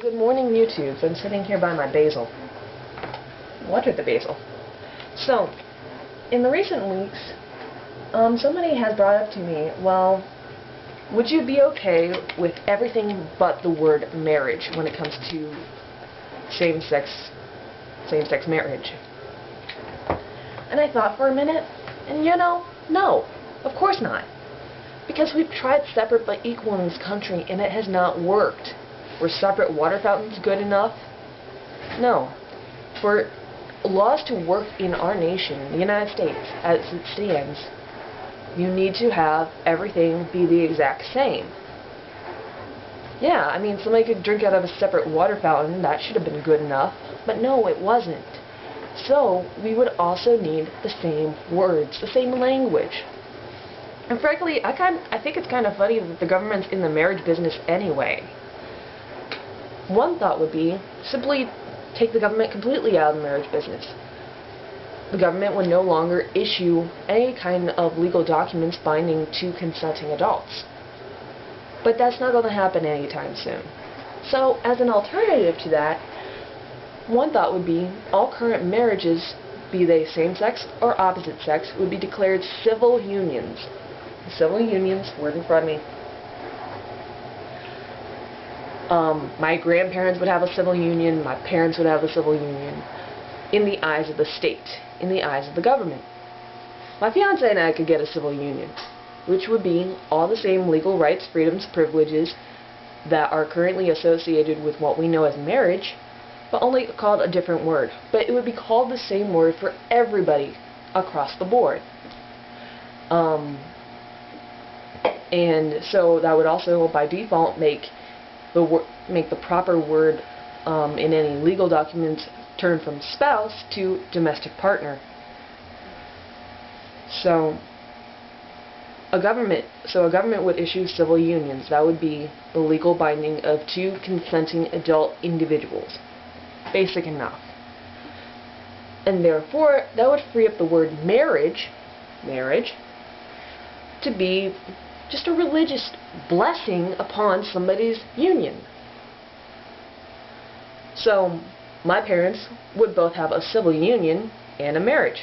Well, good morning, YouTube. I'm sitting here by my basil. Watered the basil. So, in the recent weeks, somebody has brought up to me, well, would you be okay with everything but the word marriage when it comes to same-sex marriage? And I thought for a minute, and no, of course not. Because we've tried separate but equal in this country, and it has not worked. Were separate water fountains good enough? No. For laws to work in our nation, the United States, as it stands, you need to have everything be the exact same. Yeah, I mean, somebody could drink out of a separate water fountain. That should have been good enough. But no, it wasn't. So, we would also need the same words, the same language. And frankly, I think it's kind of funny that the government's in the marriage business anyway. One thought would be simply take the government completely out of the marriage business. The government would no longer issue any kind of legal documents binding to consenting adults. But that's not going to happen anytime soon. So, as an alternative to that, one thought would be all current marriages, be they same-sex or opposite sex, would be declared civil unions. Civil unions, word in front of me. My grandparents would have a civil union, my parents would have a civil union, in the eyes of the state, in the eyes of the government. My fiance and I could get a civil union, which would be all the same legal rights, freedoms, privileges that are currently associated with what we know as marriage, but only called a different word. But it would be called the same word for everybody across the board. And so that would also, by default, make the proper word in any legal documents turn from spouse to domestic partner. So a government would issue civil unions. That would be the legal binding of two consenting adult individuals. Basic enough. And therefore, that would free up the word marriage, to be just a religious blessing upon somebody's union. So, my parents would both have a civil union and a marriage.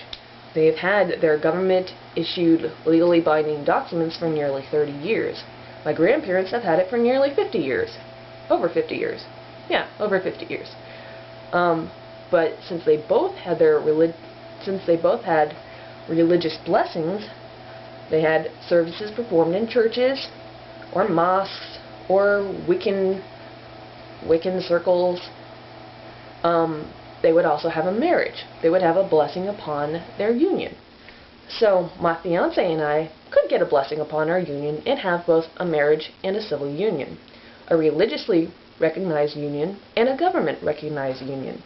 They've had their government-issued, legally binding documents for nearly 30 years. My grandparents have had it for nearly 50 years. Over 50 years. Yeah, over 50 years. But since they both had religious blessings, they had services performed in churches, or mosques, or Wiccan circles. They would also have a marriage. They would have a blessing upon their union. So my fiance and I could get a blessing upon our union and have both a marriage and a civil union, a religiously recognized union and a government-recognized union.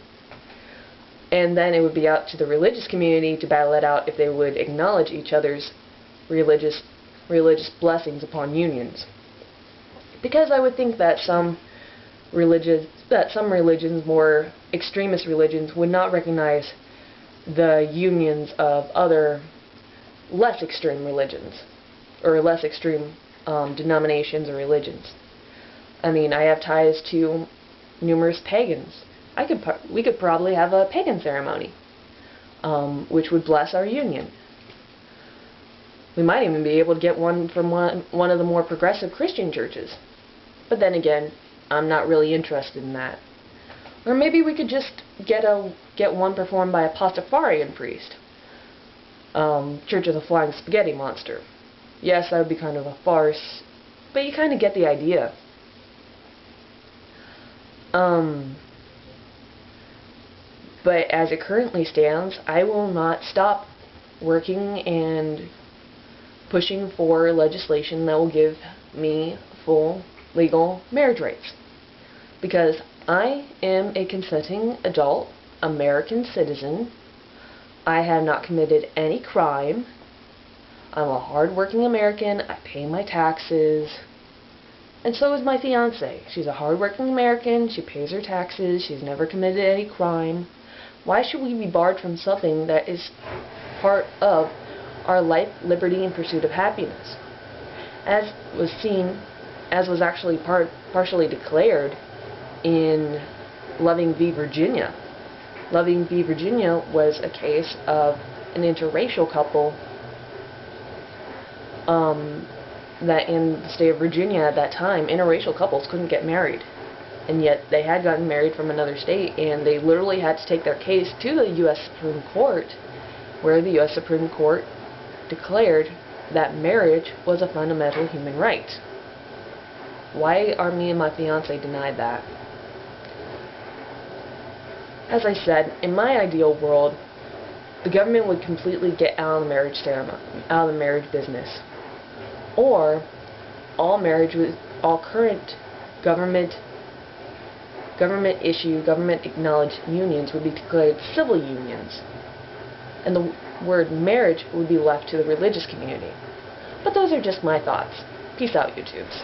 And then it would be up to the religious community to battle it out if they would acknowledge each other's religious blessings upon unions. Because I would think that some religions, more extremist religions, would not recognize the unions of other less extreme religions, or less extreme denominations or religions. I mean, I have ties to numerous pagans. We could probably have a pagan ceremony, which would bless our union. We might even be able to get one from one of the more progressive Christian churches. But then again, I'm not really interested in that. Or maybe we could just get one performed by a Pastafarian priest. Church of the Flying Spaghetti Monster. Yes, that would be kind of a farce, but you kind of get the idea. But as it currently stands, I will not stop working and pushing for legislation that will give me full legal marriage rights. Because I am a consenting adult American citizen. I have not committed any crime. I'm a hard-working American. I pay my taxes. And so is my fiance. She's a hard-working American. She pays her taxes. She's never committed any crime. Why should we be barred from something that is part of our life, liberty, and pursuit of happiness? As was actually partially declared in Loving v. Virginia. Loving v. Virginia was a case of an interracial couple that in the state of Virginia at that time, interracial couples couldn't get married. And yet they had gotten married from another state, and they literally had to take their case to the U.S. Supreme Court, where the U.S. Supreme Court declared that marriage was a fundamental human right. Why are me and my fiance denied that? As I said, in my ideal world, the government would completely get out of the marriage ceremony, out of the marriage business. Or all current government acknowledged unions would be declared civil unions, and the word marriage would be left to the religious community. But those are just my thoughts. Peace out, YouTubes.